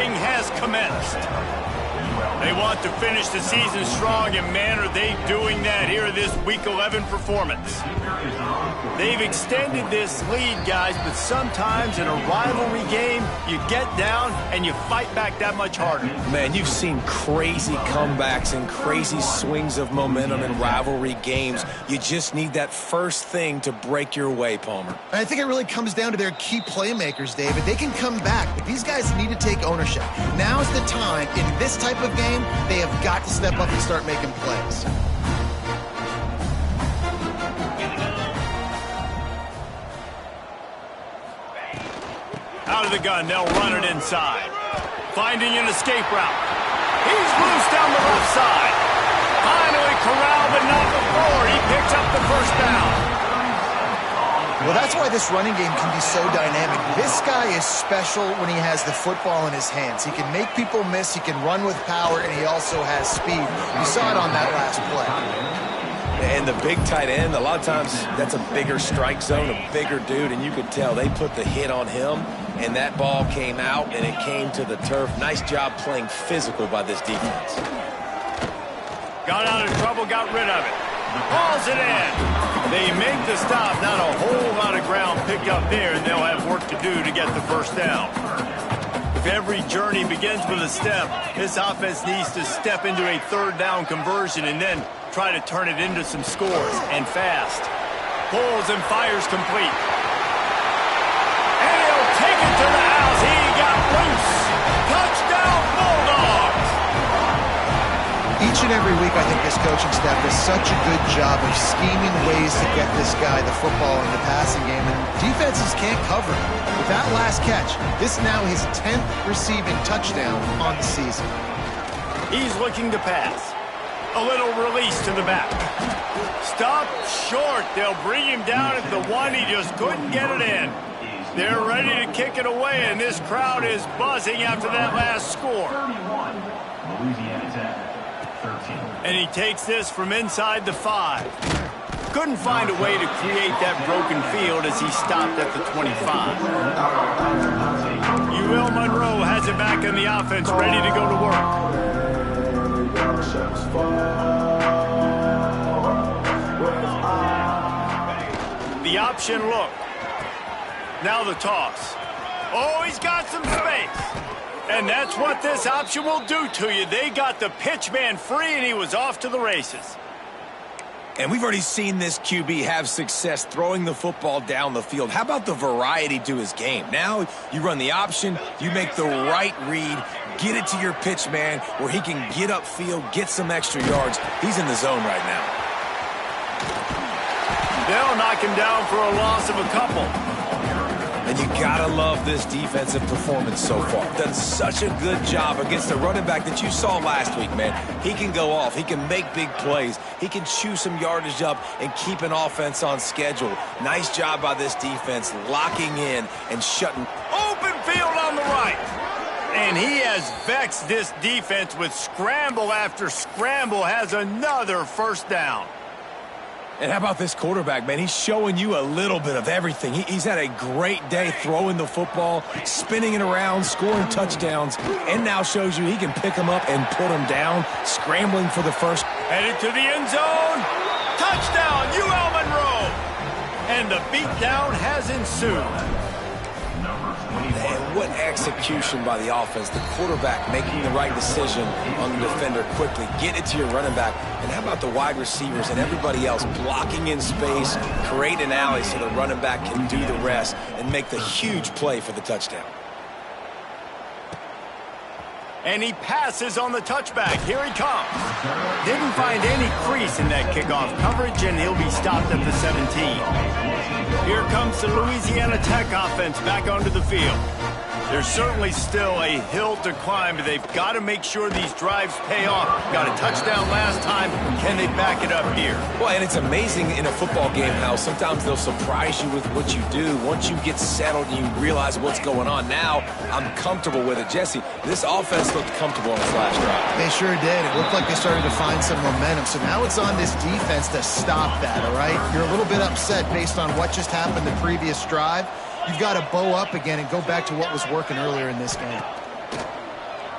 recording has commenced. They want to finish the season strong, and man, are they doing that here in this Week 11 performance. They've extended this lead, guys, but sometimes in a rivalry game, you get down and you fight back that much harder. Man, you've seen crazy comebacks and crazy swings of momentum in rivalry games. You just need that first thing to break your way, Palmer. And I think it really comes down to their key playmakers, David. They can come back, but these guys need to take ownership. Now's the time in this type of game. They have got to step up and start making plays. Out of the gun, they'll run it inside. Finding an escape route. He's loose down the left side. Finally corralled, but not before. He picks up the first down. Well, that's why this running game can be so dynamic. This guy is special when he has the football in his hands. He can make people miss, he can run with power, and he also has speed. You saw it on that last play. And the big tight end, a lot of times that's a bigger strike zone, a bigger dude, and you could tell they put the hit on him, and that ball came out, and it came to the turf. Nice job playing physical by this defense. Got out of trouble, got rid of it. Hauls it in. They make the stop. Not a whole lot of ground picked up there, and they'll have work to do to get the first down. If every journey begins with a step, this offense needs to step into a third down conversion and then try to turn it into some scores, and fast. Pulls and fires complete. And he'll take it to the house. He got loose. Touchdown, Bulldogs! Each and every week, I think this coaching staff does such a good job of scheming ways to get this guy the football in the passing game, and defenses can't cover it. With that last catch, this now his 10th receiving touchdown on the season. He's looking to pass. A little release to the back. Stop short. They'll bring him down at the one. He just couldn't get it in. They're ready to kick it away, and this crowd is buzzing after that last score. Louisiana Tech. And he takes this from inside the 5. Couldn't find a way to create that broken field as he stopped at the 25. UL Monroe has it back in the offense, ready to go to work. The option look. Now the toss. Oh, he's got some space. And that's what this option will do to you. They got the pitch man free, and he was off to the races. And we've already seen this QB have success throwing the football down the field. How about the variety to his game? Now you run the option, you make the right read, get it to your pitch man where he can get upfield, get some extra yards. He's in the zone right now. They'll knock him down for a loss of a couple. And you gotta love this defensive performance so far. Done such a good job against the running back that you saw last week, man. He can go off. He can make big plays. He can chew some yardage up and keep an offense on schedule. Nice job by this defense locking in and shutting. Open field on the right. And he has vexed this defense with scramble after scramble. Has another first down. And how about this quarterback, man? He's showing you a little bit of everything. He's had a great day throwing the football, spinning it around, scoring touchdowns, and now shows you he can pick them up and put them down, scrambling for the first. Headed to the end zone. Touchdown, UL Monroe. And the beatdown has ensued. And what execution by the offense. The quarterback making the right decision on the defender quickly. Get it to your running back. And how about the wide receivers and everybody else blocking in space, create an alley so the running back can do the rest and make the huge play for the touchdown. And he passes on the touchback. Here he comes. Didn't find any crease in that kickoff coverage, and he'll be stopped at the 17. Here comes the Louisiana Tech offense back onto the field. There's certainly still a hill to climb, but they've got to make sure these drives pay off. Got a touchdown last time. Can they back it up here? Well, and it's amazing in a football game how sometimes they'll surprise you with what you do. Once you get settled and you realize what's going on, now I'm comfortable with it. Jesse, this offense looked comfortable on this last drive. They sure did. It looked like they started to find some momentum. So now it's on this defense to stop that, all right? You're a little bit upset based on what just happened the previous drive. You've got to bow up again and go back to what was working earlier in this game.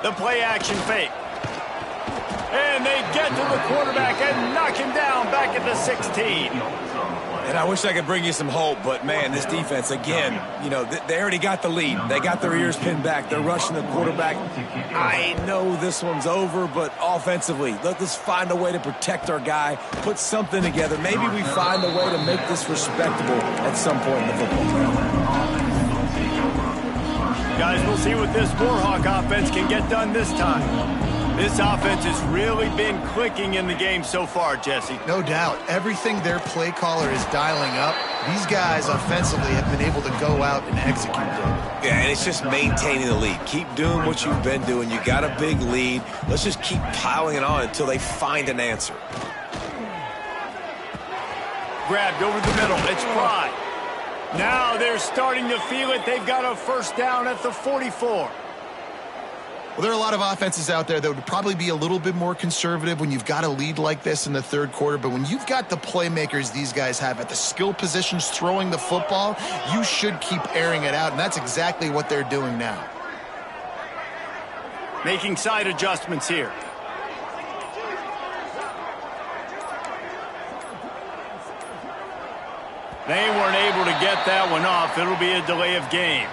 The play action fake. And they get to the quarterback and knock him down back at the 16. And I wish I could bring you some hope, but, man, this defense, again, you know, they already got the lead. They got their ears pinned back. They're rushing the quarterback. I know this one's over, but offensively, let's find a way to protect our guy, put something together. Maybe we find a way to make this respectable at some point in the football game. Guys, we'll see what this Warhawk offense can get done this time. This offense has really been clicking in the game so far, Jesse. No doubt. Everything their play caller is dialing up, these guys offensively have been able to go out and execute it. Yeah, and it's just maintaining the lead. Keep doing what you've been doing. You got a big lead. Let's just keep piling it on until they find an answer. Grabbed over the middle. It's Fry. Now they're starting to feel it. They've got a first down at the 44. Well, there are a lot of offenses out there that would probably be a little bit more conservative when you've got a lead like this in the third quarter. But when you've got the playmakers these guys have at the skill positions throwing the football, you should keep airing it out. And that's exactly what they're doing now. Making side adjustments here. They weren't able to get that one off. It'll be a delay of game.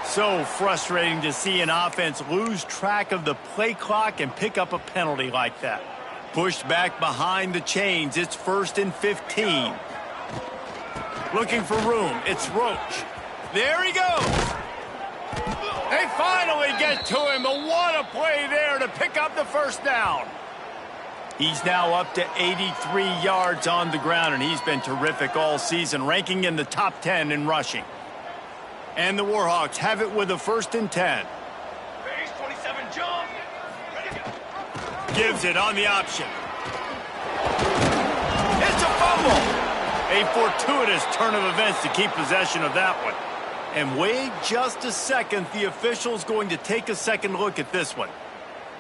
So frustrating to see an offense lose track of the play clock and pick up a penalty like that. Pushed back behind the chains. It's 1st and 15. Looking for room. It's Roach. There he goes. They finally get to him. But what a play there to pick up the first down. He's now up to 83 yards on the ground, and he's been terrific all season, ranking in the top 10 in rushing. And the Warhawks have it with a 1st and 10. Base 27 jump. Ready to go. Gives it on the option. It's a fumble. A fortuitous turn of events to keep possession of that one. And wait just a second. The official's going to take a second look at this one.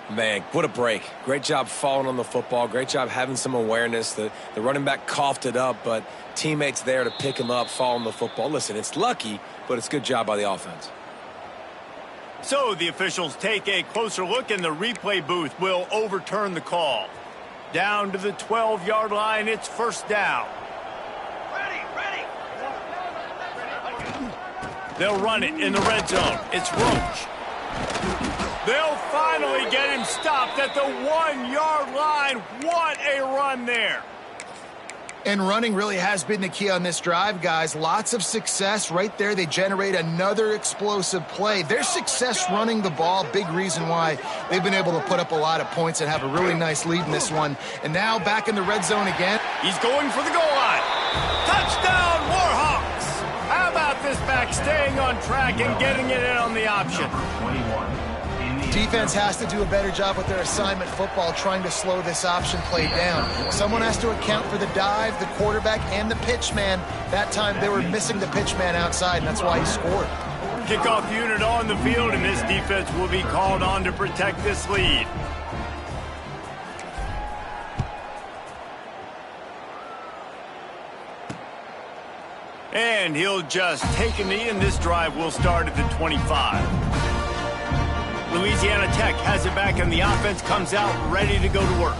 Man, what a break. Great job falling on the football. Great job having some awareness. The running back coughed it up, but teammates there to pick him up, fall on the football. Listen, it's lucky, but it's a good job by the offense. So the officials take a closer look, and the replay booth will overturn the call. Down to the 12-yard line, it's 1st down. Ready. They'll run it in the red zone. It's Roach. They'll finally get him stopped at the 1-yard line. What a run there. And running really has been the key on this drive, guys. Lots of success right there. They generate another explosive play. Their success running the ball, big reason why they've been able to put up a lot of points and have a really nice lead in this one. And now back in the red zone again. He's going for the goal line. Touchdown, Warhawks. How about this back staying on track and getting it in on the option? 21. Defense has to do a better job with their assignment football, trying to slow this option play down. Someone has to account for the dive, the quarterback, and the pitch man. That time they were missing the pitch man outside, and that's why he scored. Kickoff unit on the field, and this defense will be called on to protect this lead. And he'll just take a knee, and this drive will start at the 25. Louisiana Tech has it back, and the offense comes out ready to go to work.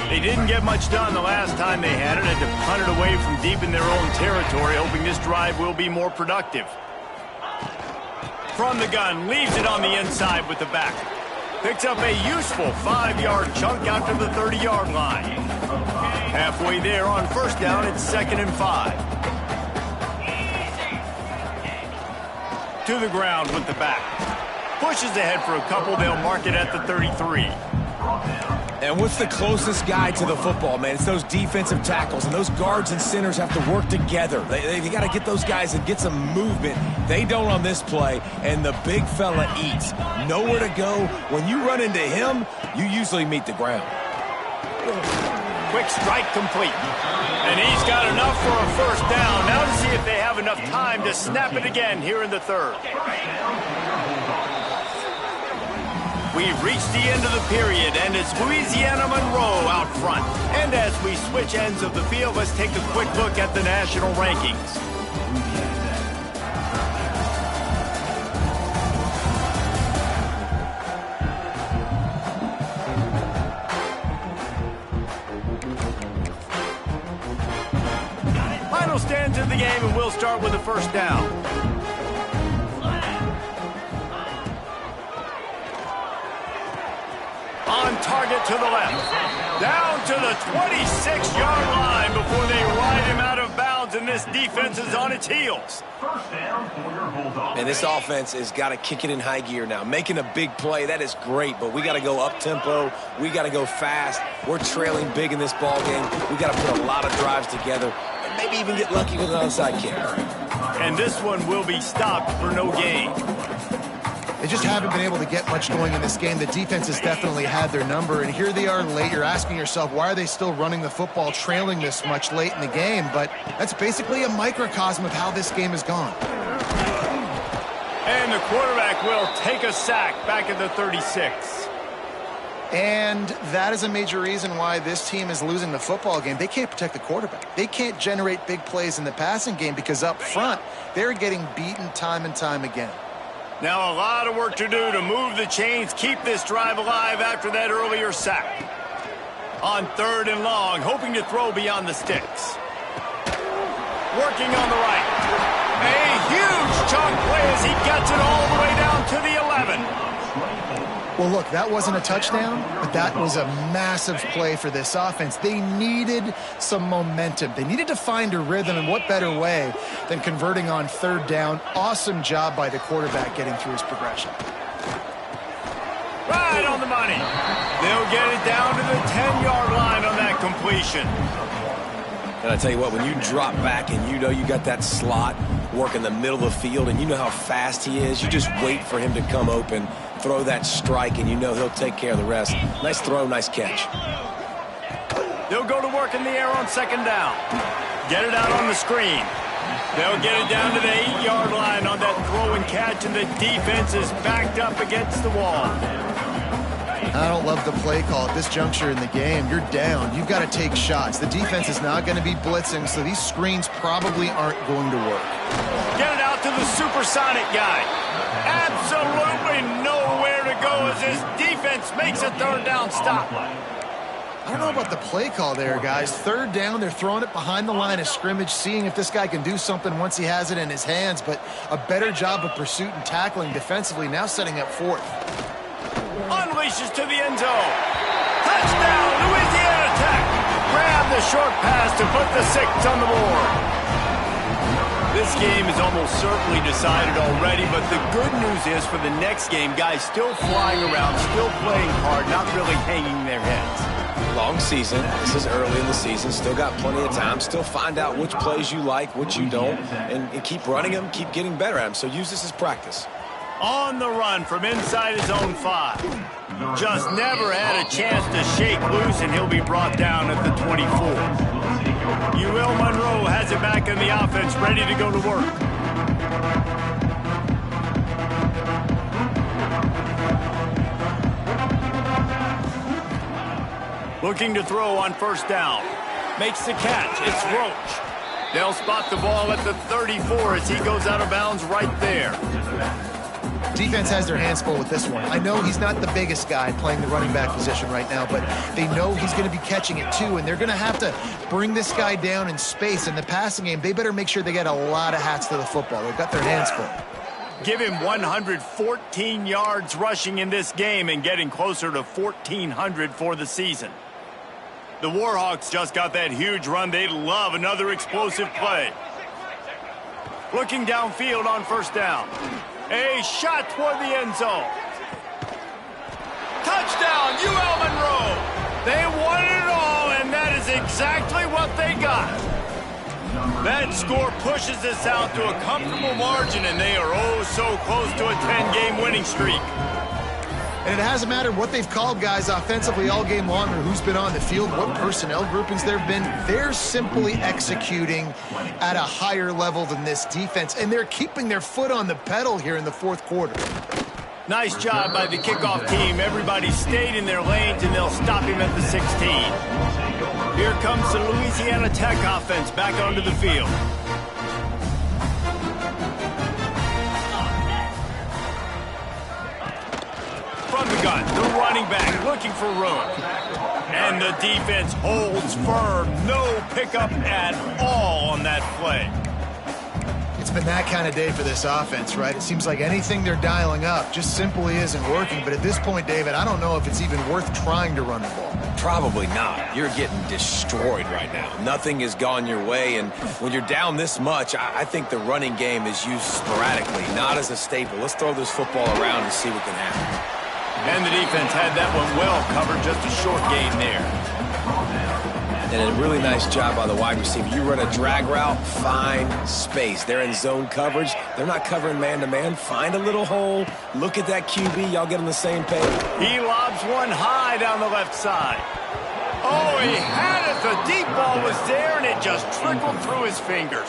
They didn't get much done the last time they had it. Had to punt it away from deep in their own territory, hoping this drive will be more productive. From the gun, leaves it on the inside with the back. Picks up a useful 5-yard chunk out to the 30-yard line. Halfway there on 1st down, it's 2nd and 5. To the ground with the back. Pushes ahead for a couple. They'll mark it at the 33. And what's the closest guy to the football, man? It's those defensive tackles, and those guards and centers have to work together. They got to get those guys and get some movement. They don't on this play, and the big fella eats. Nowhere to go. When you run into him, you usually meet the ground. Quick strike complete. And he's got enough for a 1st down. Now to see if they have enough time to snap it again here in the 3rd. We've reached the end of the period, and it's Louisiana Monroe out front. And as we switch ends of the field, let's take a quick look at the national rankings. Final stands of the game, and we'll start with the first down. On target to the left. Down to the 26-yard line before they ride him out of bounds, and this defense is on its heels. First down for your Bulldogs. And this offense has got to kick it in high gear now. Making a big play, that is great, but we got to go up-tempo. We got to go fast. We're trailing big in this ball game. We got to put a lot of drives together and maybe even get lucky with an onside kick. And this one will be stopped for no gain. They just haven't been able to get much going in this game. The defense has definitely had their number, and here they are late. You're asking yourself, why are they still running the football, trailing this much late in the game? But that's basically a microcosm of how this game has gone. And the quarterback will take a sack back at the 36. And that is a major reason why this team is losing the football game. They can't protect the quarterback. They can't generate big plays in the passing game because up front, they're getting beaten time and time again. Now a lot of work to do to move the chains, keep this drive alive after that earlier sack. On 3rd and long, hoping to throw beyond the sticks. Working on the right. A huge chunk play as he gets it all the way down to the 11. Well, look, that wasn't a touchdown, but that was a massive play for this offense. They needed some momentum. They needed to find a rhythm, and what better way than converting on 3rd down. Awesome job by the quarterback getting through his progression. Right on the money. They'll get it down to the 10-yard line on that completion. And I tell you what, when you drop back and you know you got that slot work in the middle of the field and you know how fast he is, you just wait for him to come open, throw that strike, and you know he'll take care of the rest. Nice throw, nice catch. They'll go to work in the air on 2nd down. Get it out on the screen. They'll get it down to the 8-yard line on that throw and catch, and the defense is backed up against the wall. I don't love the play call at this juncture in the game. You're down. You've got to take shots. The defense is not going to be blitzing, so these screens probably aren't going to work. Get it out to the supersonic guy. Absolutely nowhere to go as his defense makes a 3rd down stop. I don't know about the play call there, guys. 3rd down, they're throwing it behind the line of scrimmage, seeing if this guy can do something once he has it in his hands, but a better job of pursuit and tackling defensively, now setting up 4th. Unleashes to the end zone. Touchdown, Louisiana Tech. Grab the short pass to put the 6 on the board. This game is almost certainly decided already, but the good news is for the next game, guys still flying around, still playing hard, not really hanging their heads. Long season. This is early in the season. Still got plenty of time. Still find out which plays you like, which you don't, and keep running them, keep getting better at them. So use this as practice. On the run from inside his own 5. Just never had a chance to shake loose, and he'll be brought down at the 24. UL Monroe has it back in the offense, ready to go to work. Looking to throw on 1st down. Makes the catch. It's Roach. They'll spot the ball at the 34 as he goes out of bounds right there. Defense has their hands full with this one. I know he's not the biggest guy playing the running back position right now, but they know he's going to be catching it too, and they're going to have to bring this guy down in space. In the passing game, they better make sure they get a lot of hats to the football. They've got their hands full. Give him 114 yards rushing in this game and getting closer to 1,400 for the season. The Warhawks just got that huge run. They love another explosive play. Looking downfield on 1st down. A shot toward the end zone. Touchdown, UL Monroe. They wanted it all, and that is exactly what they got. That score pushes us out to a comfortable margin, and they are oh so close to a 10-game winning streak. And it hasn't mattered what they've called guys offensively all game long or who's been on the field, what personnel groupings there have been. They're simply executing at a higher level than this defense, and they're keeping their foot on the pedal here in the 4th quarter. Nice job by the kickoff team. Everybody stayed in their lanes, and they'll stop him at the 16. Here comes the Louisiana Tech offense back onto the field. From the gun, the running back looking for room. And the defense holds firm. No pickup at all on that play. It's been that kind of day for this offense, right? It seems like anything they're dialing up just simply isn't working. But at this point, David, I don't know if it's even worth trying to run the ball. Probably not. You're getting destroyed right now. Nothing has gone your way, and when you're down this much, I think the running game is used sporadically, not as a staple. Let's throw this football around and see what can happen. And the defense had that one well covered, just a short gain there. And a really nice job by the wide receiver. You run a drag route, find space. They're in zone coverage. They're not covering man-to-man. Find a little hole. Look at that QB. Y'all get on the same page. He lobs one high down the left side. Oh, he had it. The deep ball was there, and it just trickled through his fingers.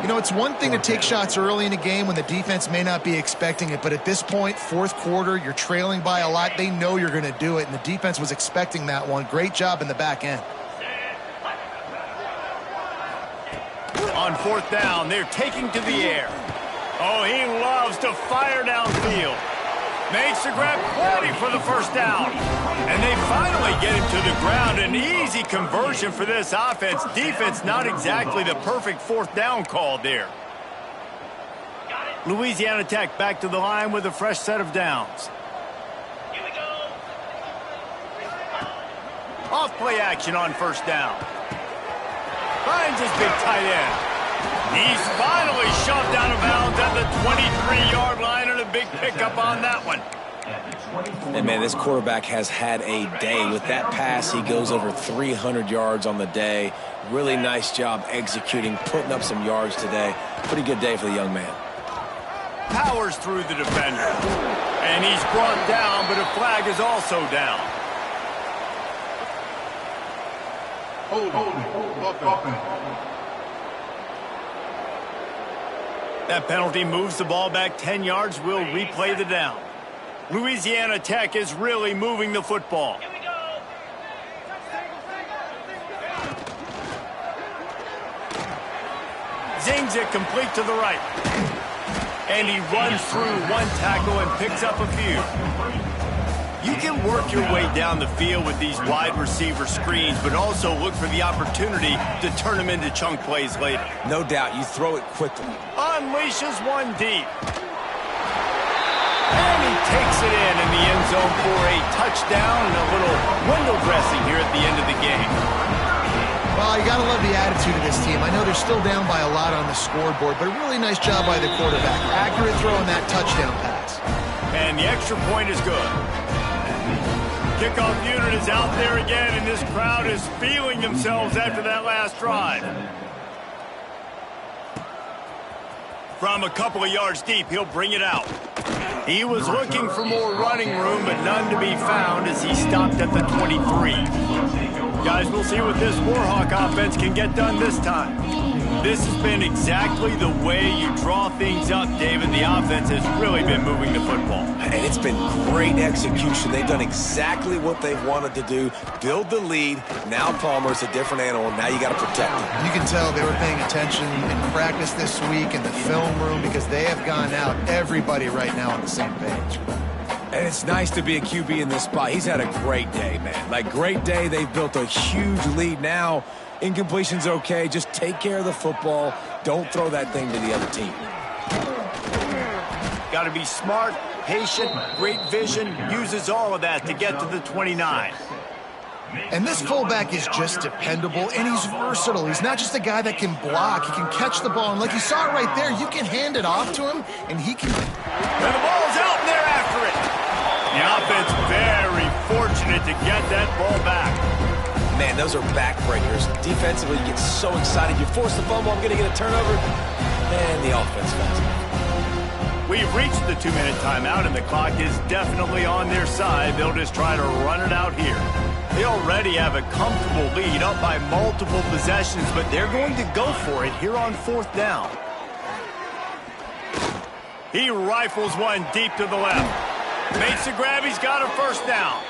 You know, it's one thing to take shots early in a game when the defense may not be expecting it, but at this point, fourth quarter, you're trailing by a lot. They know you're going to do it, and the defense was expecting that one. Great job in the back end. On fourth down, they're taking to the air. Oh, he loves to fire downfield. Makes the grab plenty for the first down. And they finally get him to the ground. An easy conversion for this offense. Defense not exactly the perfect fourth down call there. Louisiana Tech back to the line with a fresh set of downs. Here we go. Off play action on first down. Finds his big tight end. He's finally shoved out of bounds at the 23-yard line, and a big pickup on that one. And, man, this quarterback has had a day. With that pass, he goes over 300 yards on the day. Really nice job executing, putting up some yards today. Pretty good day for the young man. Powers through the defender. And he's brought down, but a flag is also down. That penalty moves the ball back 10 yards. We'll replay the down. Louisiana Tech is really moving the football. Here we go. Zings it complete to the right. And he runs through one tackle and picks up a few. You can work your way down the field with these wide receiver screens, but also look for the opportunity to turn them into chunk plays later. No doubt, you throw it quickly. Unleashes one deep. And he takes it in the end zone for a touchdown and a little window dressing here at the end of the game. Well, you got to love the attitude of this team. I know they're still down by a lot on the scoreboard, but a really nice job by the quarterback. Accurate throw on that touchdown pass. And the extra point is good. Kickoff unit is out there again, and this crowd is feeling themselves after that last drive. From a couple of yards deep, he'll bring it out. He was looking for more running room, but none to be found as he stopped at the 23. Guys, we'll see what this Warhawk offense can get done this time. This has been exactly the way you draw things up, David. The offense has really been moving the football. And it's been great execution. They've done exactly what they've wanted to do. Build the lead. Now Palmer's a different animal. Now you got to protect him. You can tell they were paying attention in practice this week in the film room because they have gone out, everybody right now on the same page. And it's nice to be a QB in this spot. He's had a great day, man. Like, great day. They've built a huge lead now. Incompletion's okay. Just take care of the football. Don't throw that thing to the other team. Got to be smart, patient, great vision. Uses all of that to get to the 29. And this fullback is just dependable, and he's versatile. He's not just a guy that can block. He can catch the ball, and like you saw right there, you can hand it off to him, and he can... And the ball's out, and they're after it. The offense very fortunate to get that ball back. Man, those are backbreakers. Defensively, you get so excited. You force the fumble, I'm going to get a turnover, and the offense falls. We've reached the 2-minute timeout, and the clock is definitely on their side. They'll just try to run it out here. They already have a comfortable lead, up by multiple possessions, but they're going to go for it here on fourth down. He rifles one deep to the left. Makes the grab. He's got a first down.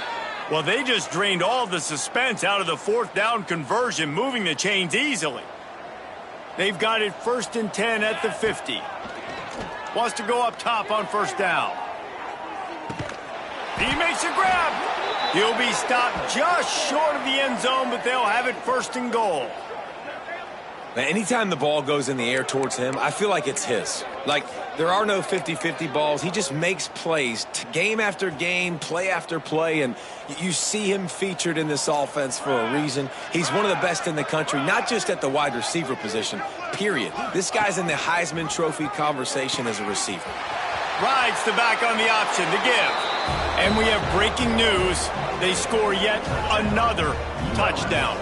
Well, they just drained all the suspense out of the fourth down conversion, moving the chains easily. They've got it 1st and 10 at the 50. Wants to go up top on first down. He makes a grab. He'll be stopped just short of the end zone, but they'll have it 1st and goal. Now, anytime the ball goes in the air towards him, I feel like it's his. Like, there are no 50-50 balls. He just makes plays, game after game, play after play, and you see him featured in this offense for a reason. He's one of the best in the country, not just at the wide receiver position, period. This guy's in the Heisman Trophy conversation as a receiver. Rides the back on the option to give. And we have breaking news. They score yet another touchdown.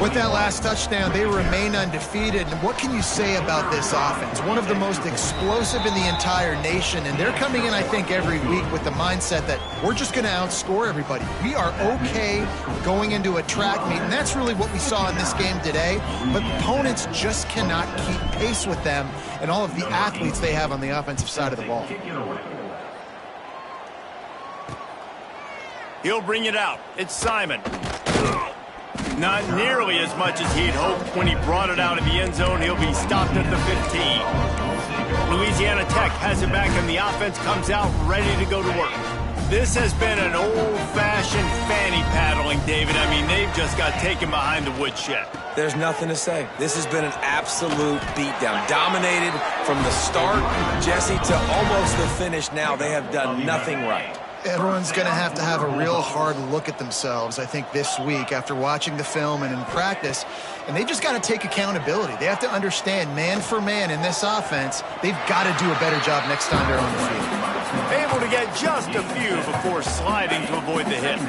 With that last touchdown, they remain undefeated. And what can you say about this offense? One of the most explosive in the entire nation. And they're coming in, I think, every week with the mindset that we're just going to outscore everybody. We are okay going into a track meet. And that's really what we saw in this game today. But opponents just cannot keep pace with them and all of the athletes they have on the offensive side of the ball. He'll bring it out. It's Simon. Not nearly as much as he'd hoped when he brought it out of the end zone. He'll be stopped at the 15. Louisiana Tech has it back, and the offense comes out ready to go to work. This has been an old-fashioned fanny paddling, David. I mean, they've just got taken behind the woodshed. There's nothing to say. This has been an absolute beatdown. Dominated from the start, Jesse, to almost the finish now. They have done nothing right. Everyone's going to have a real hard look at themselves, I think, this week after watching the film and in practice. And they just got to take accountability. They have to understand, man for man in this offense, they've got to do a better job next time they're on the field. Able to get just a few before sliding to avoid the hits.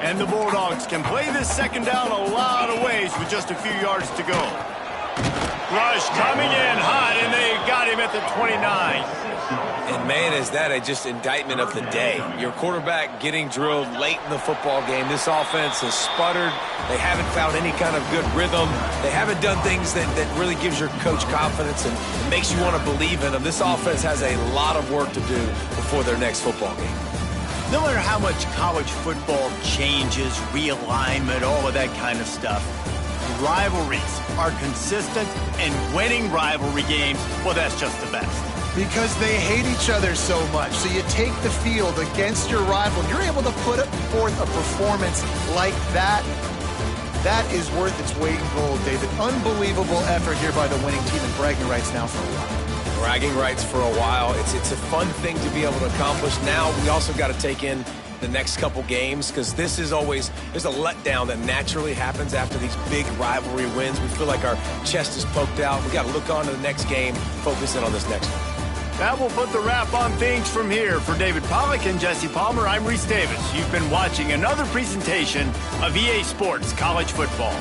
And the Bulldogs can play this second down a lot of ways with just a few yards to go. Rush coming in hot, and they got him at the 29. And, man, is that just indictment of the day. Your quarterback getting drilled late in the football game. This offense has sputtered. They haven't found any kind of good rhythm. They haven't done things that really gives your coach confidence and makes you want to believe in them. This offense has a lot of work to do before their next football game. No matter how much college football changes, realignment, all of that kind of stuff, rivalries are consistent, and winning rivalry games, well, that's just the best. Because they hate each other so much. So you take the field against your rival. You're able to put forth a performance like that. That is worth its weight in gold, David. Unbelievable effort here by the winning team, and bragging rights now for a while. Bragging rights for a while. It's a fun thing to be able to accomplish. Now we also got to take in the next couple games, because this is always, there's a letdown that naturally happens after these big rivalry wins. We feel like our chest is poked out. We got to look on to the next game, focus in on this next one. That will put the wrap on things from here. For David Pollack and Jesse Palmer, I'm Reese Davis. You've been watching another presentation of EA Sports College Football.